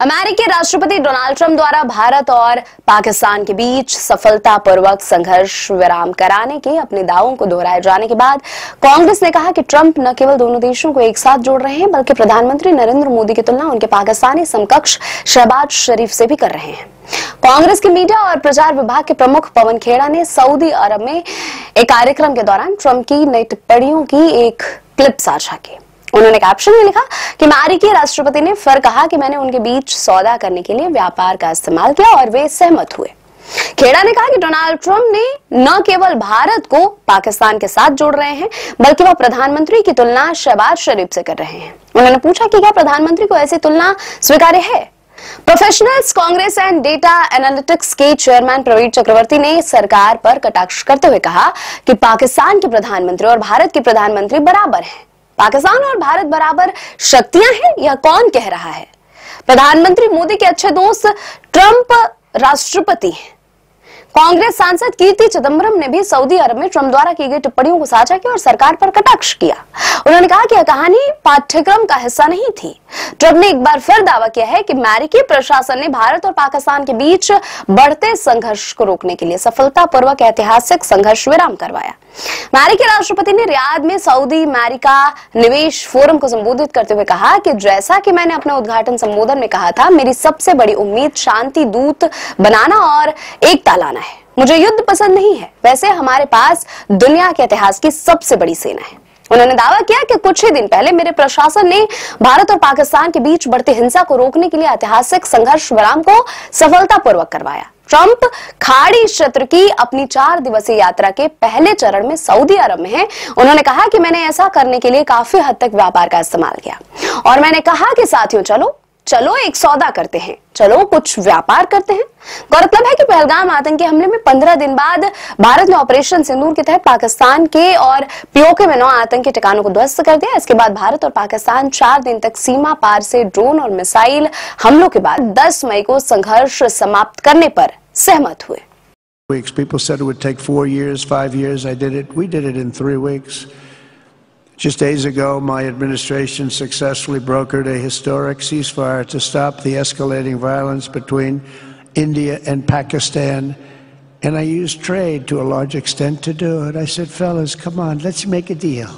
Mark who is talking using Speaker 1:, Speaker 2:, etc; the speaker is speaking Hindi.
Speaker 1: अमेरिकी राष्ट्रपति डोनाल्ड ट्रंप द्वारा भारत और पाकिस्तान के बीच सफलतापूर्वक संघर्ष विराम कराने के अपने दावों को दोहराए जाने के बाद कांग्रेस ने कहा कि ट्रंप न केवल दोनों देशों को एक साथ जोड़ रहे हैं बल्कि प्रधानमंत्री नरेंद्र मोदी की तुलना उनके पाकिस्तानी समकक्ष शहबाज शरीफ से भी कर रहे हैं। कांग्रेस के मीडिया और प्रचार विभाग के प्रमुख पवन खेड़ा ने सऊदी अरब में एक कार्यक्रम के दौरान ट्रंप की नई टिप्पणियों की एक क्लिप साझा की। उन्होंने कैप्शन में लिखा कि अमेरिकी राष्ट्रपति ने फिर कहा कि मैंने उनके बीच सौदा करने के लिए व्यापार का इस्तेमाल किया और वे सहमत हुए। खेड़ा ने कहा कि डोनाल्ड ट्रंप ने न केवल भारत को पाकिस्तान के साथ जोड़ रहे हैं बल्कि वह प्रधानमंत्री की तुलना शहबाज शरीफ से कर रहे हैं। उन्होंने पूछा कि क्या प्रधानमंत्री को ऐसी तुलना स्वीकार्य है। Professionals Congress and data analytics के चेयरमैन प्रवीण चक्रवर्ती ने सरकार पर कटाक्ष करते हुए कहा कि पाकिस्तान के प्रधानमंत्री और भारत के प्रधानमंत्री बराबर हैं। पाकिस्तान और भारत बराबर शक्तियां हैं, यह कौन कह रहा है। प्रधानमंत्री मोदी के अच्छे दोस्त ट्रंप राष्ट्रपति हैं। कांग्रेस सांसद कीर्ति चिदंबरम ने भी सऊदी अरब में ट्रंप द्वारा की गई टिप्पणियों को साझा किया और सरकार पर कटाक्ष किया। उन्होंने कहा कि यह कहानी पाठ्यक्रम का हिस्सा नहीं थी। ट्रंप ने एक बार फिर दावा किया है कि अमेरिकी प्रशासन ने भारत और पाकिस्तान के बीच बढ़ते संघर्ष को रोकने के लिए सफलतापूर्वक ऐतिहासिक संघर्ष विराम करवाया। अमेरिकी राष्ट्रपति ने रियाद में सऊदी अमेरिका निवेश फोरम को संबोधित करते हुए कहा कि जैसा कि मैंने अपने उद्घाटन संबोधन में कहा था, मेरी सबसे बड़ी उम्मीद शांति दूत बनाना और एकता लाना है। मुझे युद्ध पसंद नहीं है। वैसे हमारे पास दुनिया के इतिहास की सबसे बड़ी सेना है। उन्होंने दावा किया कि कुछ ही दिन पहले मेरे प्रशासन ने भारत और पाकिस्तान के बीच बढ़ती हिंसा को रोकने के लिए ऐतिहासिक संघर्ष विराम को सफलतापूर्वक करवाया। ट्रंप खाड़ी क्षेत्र की अपनी 4 दिवसीय यात्रा के पहले चरण में सऊदी अरब में हैं। उन्होंने कहा कि मैंने ऐसा करने के लिए काफी हद तक व्यापार का इस्तेमाल किया और मैंने कहा कि साथियों चलो एक सौदा करते हैं, चलो कुछ व्यापार करते हैं। गौरतलब है कि पहलगाम आतंकी हमले में 15 दिन बाद भारत ने ऑपरेशन सिंदूर के तहत पाकिस्तान के और पीओके में 9 आतंकी ठिकानों को ध्वस्त कर दिया। इसके बाद भारत और पाकिस्तान 4 दिन तक सीमा पार से ड्रोन और मिसाइल हमलों के बाद 10 मई को संघर्ष समाप्त करने पर सहमत हुए।
Speaker 2: People said it would take 4 years, 5 years. I did it. We did it in 3 weeks. Just days ago, my administration successfully brokered a historic ceasefire to stop the escalating violence between India and Pakistan. And I used trade to a large extent to do it. I said, fellas, come on, let's make a deal.